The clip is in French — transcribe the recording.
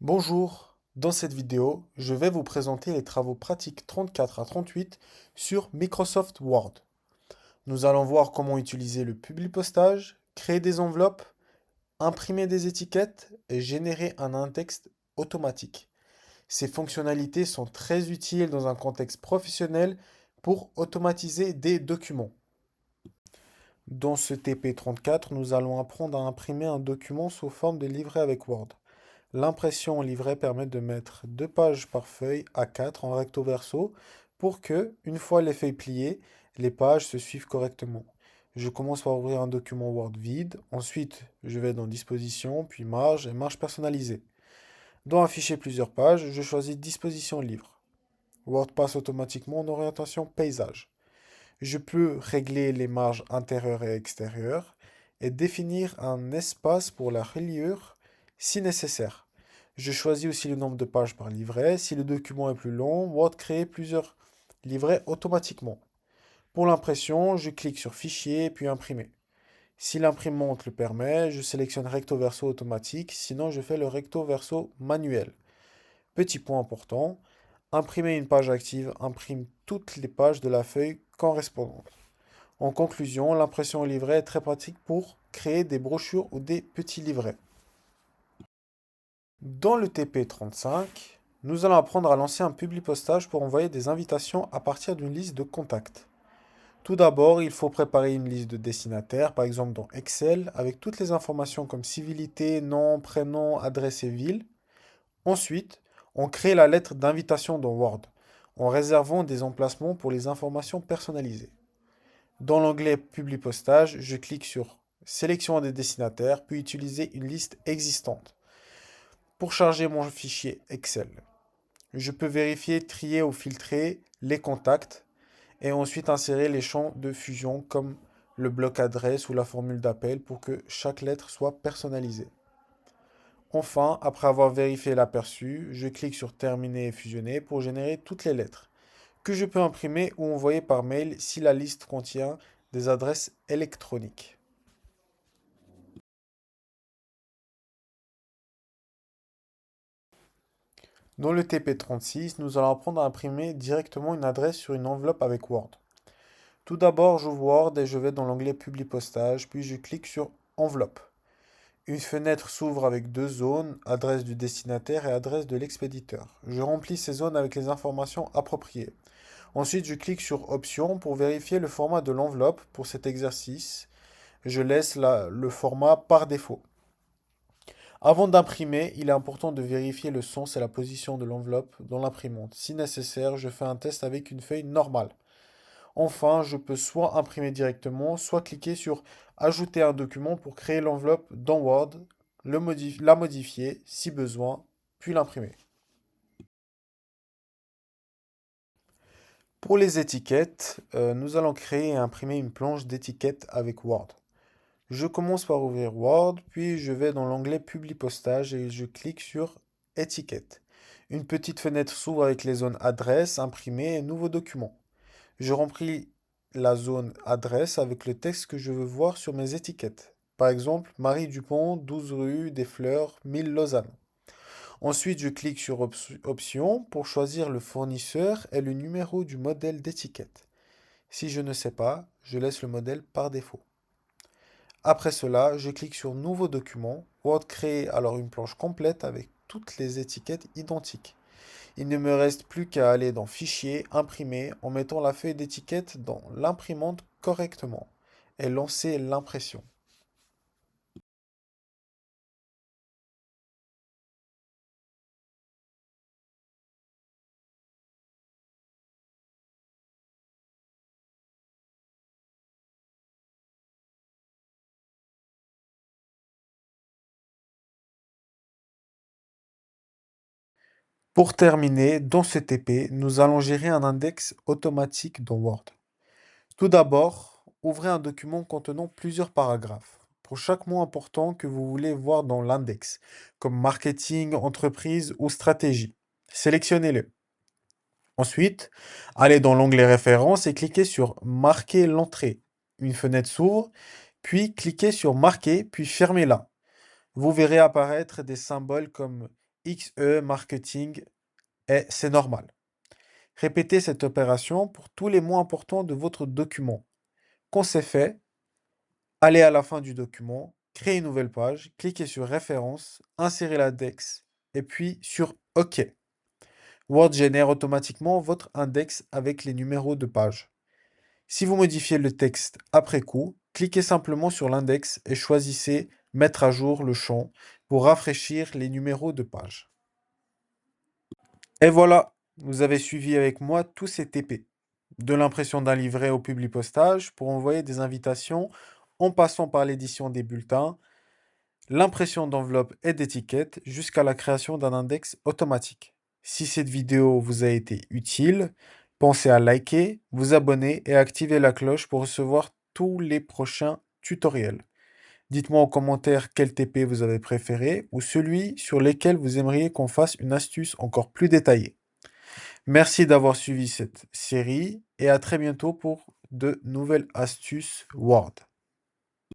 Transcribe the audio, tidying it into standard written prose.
Bonjour, dans cette vidéo, je vais vous présenter les travaux pratiques 34 à 38 sur Microsoft Word. Nous allons voir comment utiliser le publipostage, créer des enveloppes, imprimer des étiquettes et générer un index automatique. Ces fonctionnalités sont très utiles dans un contexte professionnel pour automatiser des documents. Dans ce TP34, nous allons apprendre à imprimer un document sous forme de livret avec Word. L'impression en livret permet de mettre 2 pages par feuille A4 en recto verso pour que, une fois les feuilles pliées, les pages se suivent correctement. Je commence par ouvrir un document Word vide, ensuite je vais dans Disposition, puis Marge et Marge personnalisée. Dans Afficher plusieurs pages, je choisis Disposition livre. Word passe automatiquement en orientation paysage. Je peux régler les marges intérieures et extérieures et définir un espace pour la reliure si nécessaire. Je choisis aussi le nombre de pages par livret. Si le document est plus long, Word crée plusieurs livrets automatiquement. Pour l'impression, je clique sur Fichier puis Imprimer. Si l'imprimante le permet, je sélectionne Recto verso automatique, sinon je fais le recto verso manuel. Petit point important, imprimer une page active imprime toutes les pages de la feuille correspondante. En conclusion, l'impression au livret est très pratique pour créer des brochures ou des petits livrets. Dans le TP35, nous allons apprendre à lancer un publipostage pour envoyer des invitations à partir d'une liste de contacts. Tout d'abord, il faut préparer une liste de destinataires, par exemple dans Excel, avec toutes les informations comme civilité, nom, prénom, adresse et ville. Ensuite, on crée la lettre d'invitation dans Word, en réservant des emplacements pour les informations personnalisées. Dans l'onglet Publipostage, je clique sur Sélection des destinataires, puis utiliser une liste existante pour charger mon fichier Excel. Je peux vérifier, trier ou filtrer les contacts et ensuite insérer les champs de fusion comme le bloc adresse ou la formule d'appel pour que chaque lettre soit personnalisée. Enfin, après avoir vérifié l'aperçu, je clique sur Terminer et fusionner pour générer toutes les lettres que je peux imprimer ou envoyer par mail si la liste contient des adresses électroniques. Dans le TP36, nous allons apprendre à imprimer directement une adresse sur une enveloppe avec Word. Tout d'abord, j'ouvre Word et je vais dans l'onglet Publipostage, puis je clique sur Enveloppe. Une fenêtre s'ouvre avec deux zones, adresse du destinataire et adresse de l'expéditeur. Je remplis ces zones avec les informations appropriées. Ensuite, je clique sur Options pour vérifier le format de l'enveloppe pour cet exercice. Je laisse le format par défaut. Avant d'imprimer, il est important de vérifier le sens et la position de l'enveloppe dans l'imprimante. Si nécessaire, je fais un test avec une feuille normale. Enfin, je peux soit imprimer directement, soit cliquer sur Ajouter un document pour créer l'enveloppe dans Word, la modifier si besoin, puis l'imprimer. Pour les étiquettes, nous allons créer et imprimer une planche d'étiquettes avec Word. Je commence par ouvrir Word, puis je vais dans l'onglet Publipostage et je clique sur Étiquette. Une petite fenêtre s'ouvre avec les zones Adresse, Imprimer et Nouveau document. Je remplis la zone Adresse avec le texte que je veux voir sur mes étiquettes. Par exemple, Marie Dupont, 12 rue des Fleurs, 1000 Lausanne. Ensuite, je clique sur Options pour choisir le fournisseur et le numéro du modèle d'étiquette. Si je ne sais pas, je laisse le modèle par défaut. Après cela, je clique sur Nouveau document. Word crée alors une planche complète avec toutes les étiquettes identiques. Il ne me reste plus qu'à aller dans Fichier, Imprimer, en mettant la feuille d'étiquette dans l'imprimante correctement et lancer l'impression. Pour terminer, dans ce TP, nous allons gérer un index automatique dans Word. Tout d'abord, ouvrez un document contenant plusieurs paragraphes. Pour chaque mot important que vous voulez voir dans l'index, comme marketing, entreprise ou stratégie, sélectionnez-le. Ensuite, allez dans l'onglet Références et cliquez sur Marquer l'entrée. Une fenêtre s'ouvre, puis cliquez sur Marquer, puis fermez-la. Vous verrez apparaître des symboles comme XE marketing et c'est normal. Répétez cette opération pour tous les mots importants de votre document. Quand c'est fait, allez à la fin du document, créez une nouvelle page, cliquez sur Référence, insérez l'index et puis sur OK. Word génère automatiquement votre index avec les numéros de page. Si vous modifiez le texte après coup, cliquez simplement sur l'index et choisissez Mettre à jour le champ pour rafraîchir les numéros de page. Et voilà, vous avez suivi avec moi tous ces TP. De l'impression d'un livret au publipostage pour envoyer des invitations en passant par l'édition des bulletins, l'impression d'enveloppes et d'étiquettes jusqu'à la création d'un index automatique. Si cette vidéo vous a été utile, pensez à liker, vous abonner et activer la cloche pour recevoir tous les prochains tutoriels. Dites-moi en commentaire quel TP vous avez préféré ou celui sur lequel vous aimeriez qu'on fasse une astuce encore plus détaillée. Merci d'avoir suivi cette série et à très bientôt pour de nouvelles astuces Word.